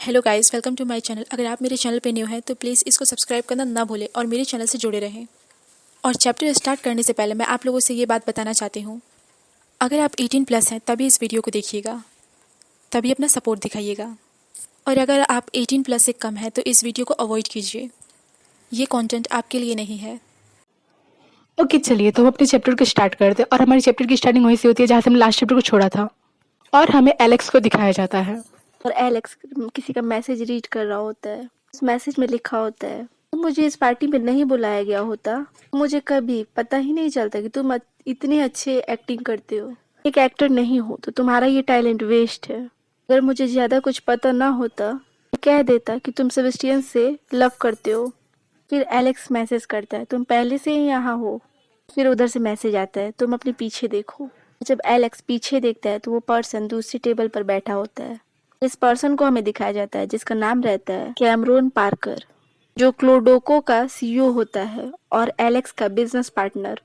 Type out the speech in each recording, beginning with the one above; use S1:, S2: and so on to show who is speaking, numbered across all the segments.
S1: Hello guys, welcome to my channel. अगर आप मेरे चैनल पे न्यू हैं तो प्लीज़ इसको सब्सक्राइब करना ना भूलें और मेरे चैनल से जुड़े रहें। और चैप्टर स्टार्ट करने से पहले मैं आप लोगों से ये बात बताना चाहती हूँ, अगर आप 18 प्लस हैं तभी इस वीडियो को देखिएगा, तभी अपना सपोर्ट दिखाइएगा। और अगर आप 18 प्लस से कम है तो इस वीडियो को अवॉइड कीजिए, ये कंटेंट आपके लिए नहीं है।
S2: ओके चलिए तो हम अपने चैप्टर को स्टार्ट करते हैं। और हमारे चैप्टर की स्टार्टिंग वहीं से होती है जहाँ से हम लास्ट चैप्टर को छोड़ा था। और हमें एलेक्स को दिखाया जाता है।
S3: और एलेक्स किसी का मैसेज रीड कर रहा होता है। उस मैसेज में लिखा होता है, मुझे इस पार्टी में नहीं बुलाया गया होता, मुझे कभी पता ही नहीं चलता कि तुम इतने अच्छे एक्टिंग करते हो। एक एक्टर नहीं हो तो तुम्हारा ये टैलेंट वेस्ट है। अगर मुझे ज्यादा कुछ पता ना होता तो कह देता कि तुम सेबेस्टियन से लव करते हो। फिर एलेक्स मैसेज करता है, तुम पहले से ही यहाँ हो। फिर उधर से मैसेज आता है, तुम अपने पीछे देखो। जब एलेक्स पीछे देखता है तो वो पर्सन दूसरी टेबल पर बैठा होता है। इस पर्सन को हमें दिखाया जाता है जिसका नाम रहता है कैमरून पार्कर, जो क्लोडोको का सीईओ होता है और एलेक्स का बिजनेस पार्टनर।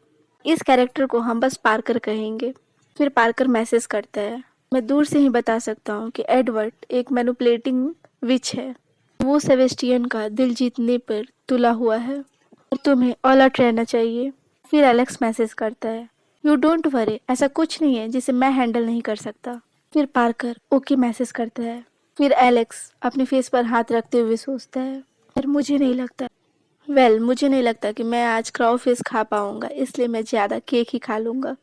S3: इस कैरेक्टर को हम बस पार्कर कहेंगे। फिर पार्कर मैसेज करता है, मैं दूर से ही बता सकता हूँ कि एडवर्ड एक मैनिपुलेटिंग विच है। वो सेबेस्टियन का दिल जीतने पर तुला हुआ है और तुम्हें अलर्ट रहना चाहिए। फिर एलेक्स मैसेज करता है, यू डोंट वरी, ऐसा कुछ नहीं है जिसे मैं हैंडल नहीं कर सकता। फिर पार्कर ओके मैसेज करता है। फिर एलेक्स अपने फेस पर हाथ रखते हुए सोचता है, पर मुझे नहीं लगता कि मैं आज क्राउफिश खा पाऊंगा, इसलिए मैं ज्यादा केक ही खा लूंगा।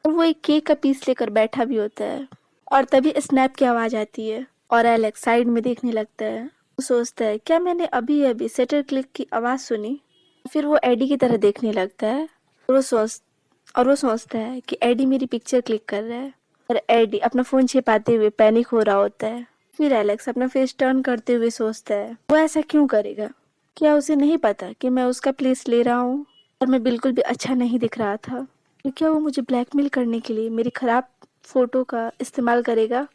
S3: और वो एक केक का पीस लेकर बैठा भी होता है। और तभी स्नैप की आवाज आती है और एलेक्स साइड में देखने लगता है। वो सोचता है, क्या मैंने अभी अभी शटर क्लिक की आवाज सुनी? फिर वो एडी की तरह देखने लगता है और वो सोचता है कि एडी मेरी पिक्चर क्लिक कर रहा है। और एडी अपना फोन छिपाते हुए पैनिक हो रहा होता है। फिर एलेक्स अपना फेस टर्न करते हुए सोचता है, वो ऐसा क्यों करेगा? क्या उसे नहीं पता कि मैं उसका प्लेस ले रहा हूँ और मैं बिल्कुल भी अच्छा नहीं दिख रहा था? तो क्या वो मुझे ब्लैकमेल करने के लिए मेरी खराब फोटो का इस्तेमाल करेगा?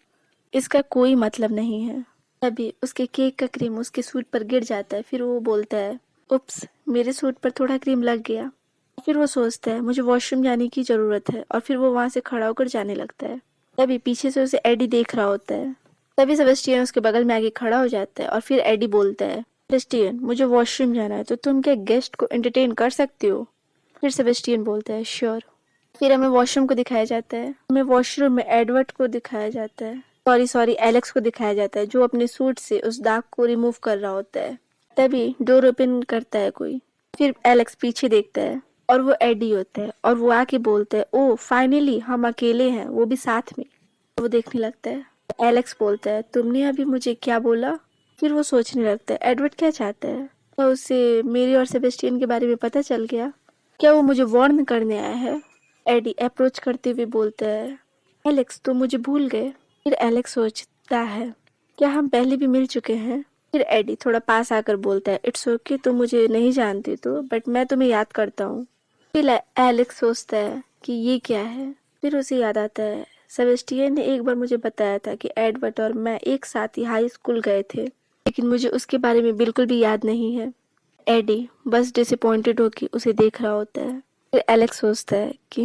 S3: इसका कोई मतलब नहीं है। तभी उसके केक का क्रीम उसके सूट पर गिर जाता है। फिर वो बोलता है, उप्स, मेरे सूट पर थोड़ा क्रीम लग गया। फिर वो सोचता है, मुझे वॉशरूम जाने की जरूरत है, और फिर वो वहां से खड़ा होकर जाने लगता है। तभी पीछे से उसे एडी देख रहा होता है। तभी सेबेस्टियन उसके बगल में आके खड़ा हो जाता है और फिर एडी बोलता है, सेबेस्टियन, मुझे वॉशरूम जाना है, तो तुम क्या गेस्ट को एंटरटेन कर सकते हो? फिर सेबेस्टियन बोलता है, श्योर। फिर हमें वॉशरूम को दिखाया जाता है। हमें वॉशरूम में एडवर्ड को दिखाया जाता है, सॉरी एलेक्स को दिखाया जाता है, जो अपने सूट से उस दाग को रिमूव कर रहा होता है। तभी डोर ओपन करता है कोई। फिर एलेक्स पीछे देखता है और वो एडी होता है और वो आके बोलता है, ओ फाइनली हम अकेले हैं, वो भी साथ में। वो देखने लगता है। एलेक्स बोलता है, तुमने अभी मुझे क्या बोला? फिर वो सोचने लगता है, एडवर्ड क्या चाहता है? क्या उसे मेरी और सेबेस्टियन के बारे में पता चल गया? क्या वो मुझे वार्न करने आया है? एडी अप्रोच करते हुए बोलता है, एलेक्स तुम मुझे भूल गए? फिर एलेक्स सोचता है, क्या हम पहले भी मिल चुके हैं? फिर एडी थोड़ा पास आकर बोलता है, इट्स ओके, तुम मुझे नहीं जानती तो, बट मैं तुम्हें याद करता हूँ। फिर एलेक्स सोचता है कि ये क्या है। फिर उसे याद आता है, सेबेस्टियन ने एक बार मुझे बताया था कि एडवर्ड और मैं एक साथ ही हाई स्कूल गए थे, लेकिन मुझे उसके बारे में बिल्कुल भी याद नहीं है। एडी बस डिसअपॉइंटेड होकर उसे देख रहा होता है। फिर एलेक्स सोचता है कि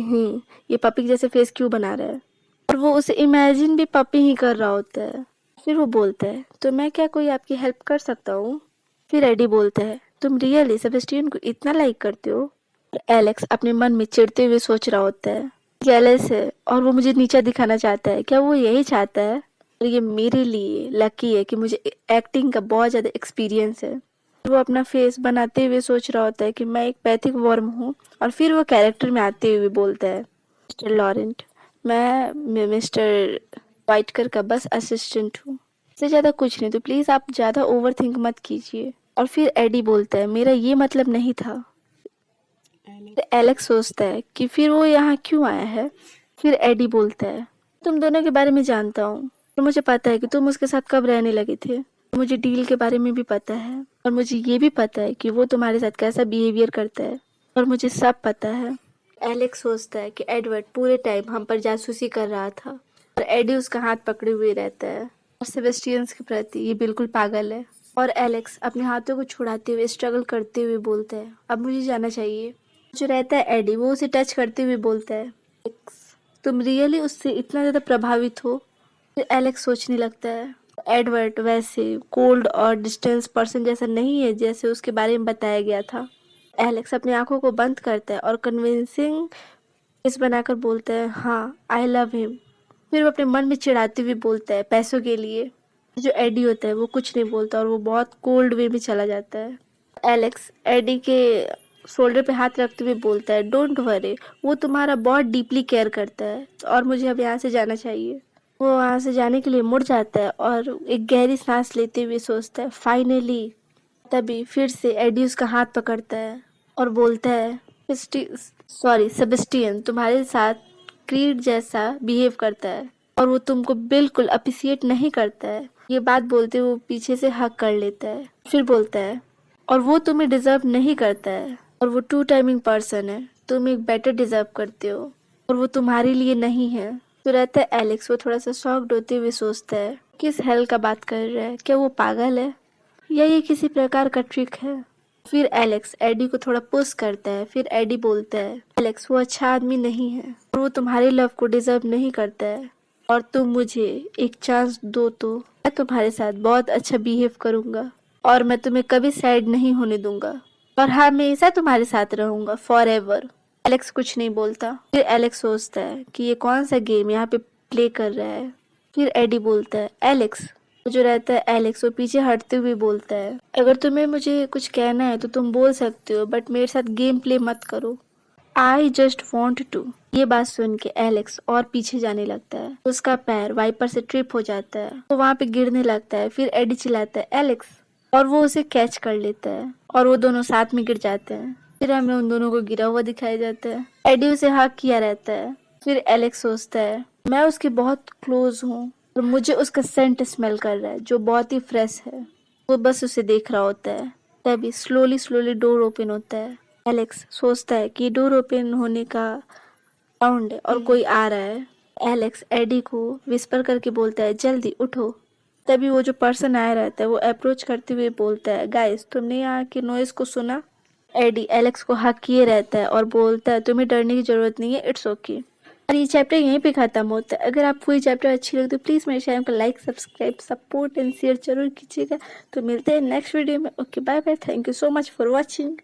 S3: ये पपी जैसे फेस क्यों बना रहा है, और वो उसे इमेजिन भी पपी ही कर रहा होता है। फिर वो बोलता है, तो मैं क्या कोई आपकी हेल्प कर सकता हूँ? फिर एडी बोलता है, तुम रियली सेबेस्टियन को इतना लाइक करते हो? और एलेक्स अपने मन में चिढ़ते हुए सोच रहा होता है, जेलस है और वो मुझे नीचा दिखाना चाहता है। क्या वो यही चाहता है? और ये मेरे लिए लकी है कि मुझे एक्टिंग का बहुत ज्यादा एक्सपीरियंस है। वो अपना फेस बनाते हुए सोच रहा होता है कि मैं एक पैथिक वर्म हूँ। और फिर वो कैरेक्टर में आते हुए बोलता है, मिस्टर लॉरेंट, मैं मिस्टर वाइटकर का बस असिस्टेंट हूँ, इससे ज्यादा कुछ नहीं, तो प्लीज आप ज्यादा ओवर थिंक मत कीजिए। और फिर एडी बोलता है, मेरा ये मतलब नहीं था। एलेक्स सोचता है कि फिर वो यहाँ क्यों आया है। फिर एडी बोलता है, तुम दोनों के बारे में जानता हूँ और मुझे पता है कि तुम उसके साथ कब रहने लगे थे। मुझे डील के बारे में भी पता है और मुझे ये भी पता है कि वो तुम्हारे साथ कैसा बिहेवियर करता है, और मुझे सब पता है। एलेक्स सोचता है कि एडवर्ड पूरे टाइम हम पर जासूसी कर रहा था और एडी उसका हाथ पकड़े हुए रहता है और सेबेस्टियंस के प्रति ये बिल्कुल पागल है। और एलेक्स अपने हाथों को छुड़ाते हुए स्ट्रगल करते हुए बोलता है, अब मुझे जाना चाहिए। जो रहता है एडी, वो उसे टच करते हुए बोलता है, "एलेक्स, तुम रियली उससे इतना ज्यादा प्रभावित हो?" फिर एलेक्स सोचने लगता है। एडवर्ड वैसे कोल्ड और डिस्टेंस पर्सन जैसा नहीं है जैसे उसके बारे में बताया गया था। एलेक्स अपनी आंखों को बंद करता है और कन्विंसिंग फेस बनाकर बोलता है, हाँ आई लव हिम। फिर वो अपने मन में चिढ़ाते हुए बोलता है, पैसों के लिए। जो एडी होता है वो कुछ नहीं बोलता और वो बहुत कोल्ड वे में चला जाता है। एलेक्स एडी के शोल्डर पे हाथ रखते हुए बोलता है, डोंट वरी, वो तुम्हारा बहुत डीपली केयर करता है और मुझे अब यहाँ से जाना चाहिए। वो वहाँ से जाने के लिए मुड़ जाता है और एक गहरी सांस लेते हुए सोचता है, फाइनली। तभी फिर से एडी उसका हाथ पकड़ता है और बोलता है, सेबेस्टियन तुम्हारे साथ क्रीड जैसा बिहेव करता है और वो तुमको बिल्कुल अप्रिशिएट नहीं करता है। ये बात बोलते हुए वो पीछे से हक कर लेता है। फिर बोलता है, और वो तुम्हें डिजर्व नहीं करता है और वो टू टाइमिंग पर्सन है, तुम एक बेटर डिजर्व करते हो और वो तुम्हारे लिए नहीं है। तो रहता है एलेक्स, वो थोड़ा सा शॉक्ड होते हुए सोचता है, किस हेल का बात कर रहा है, क्या वो पागल है या ये किसी प्रकार का ट्रिक है। फिर एलेक्स एडी को थोड़ा पुश करता है। फिर एडी बोलता है, एलेक्स वो अच्छा आदमी नहीं है और वो तुम्हारे लव को डिजर्व नहीं करता है और तुम मुझे एक चांस दो तो मैं तुम्हारे साथ बहुत अच्छा बिहेव करूंगा और मैं तुम्हें कभी सैड नहीं होने दूंगा और हमेशा तुम्हारे साथ रहूंगा फॉर एवर। एलेक्स कुछ नहीं बोलता। फिर एलेक्स सोचता है कि ये कौन सा गेम यहाँ पे प्ले कर रहा है। फिर एडी बोलता है, एलेक्स। जो रहता है एलेक्स वो पीछे हटते हुए बोलता है, अगर तुम्हें मुझे कुछ कहना है तो तुम बोल सकते हो, बट मेरे साथ गेम प्ले मत करो। I just want to. ये बात सुन के एलेक्स और पीछे जाने लगता है। उसका पैर वाइपर से ट्रिप हो जाता है, वो वहाँ पे गिरने लगता है। फिर एडी चिल्लाता है, एलेक्स, और वो उसे कैच कर लेता है और वो दोनों साथ में गिर जाते हैं। फिर हमें उन दोनों को गिरा हुआ दिखाया जाता है। एडी उसे हक किया रहता है। फिर एलेक्स सोचता है, मैं उसके बहुत क्लोज हूँ और मुझे उसका सेंट स्मेल कर रहा है जो बहुत ही फ्रेश है। वो बस उसे देख रहा होता है। तभी स्लोली डोर ओपन होता है। एलेक्स सोचता है कि डोर ओपन होने का साउंड है और कोई आ रहा है। एलेक्स एडी को विस्पर करके बोलता है, जल्दी उठो। तभी वो जो पर्सन आया रहता है वो अप्रोच करते हुए बोलता है, गाइस तुमने यहाँ के नॉइस को सुना। एडी एलेक्स को हक किए रहता है और बोलता है, तुम्हें डरने की जरूरत नहीं है, इट्स ओके। और ये चैप्टर यहीं पे खत्म होता है। अगर आपको ये चैप्टर अच्छी लगे तो प्लीज़ मेरे चैनल को like, subscribe, support and share जरूर कीजिएगा। तो मिलते हैं नेक्स्ट वीडियो में। Okay, bye bye, thank you so much for watching.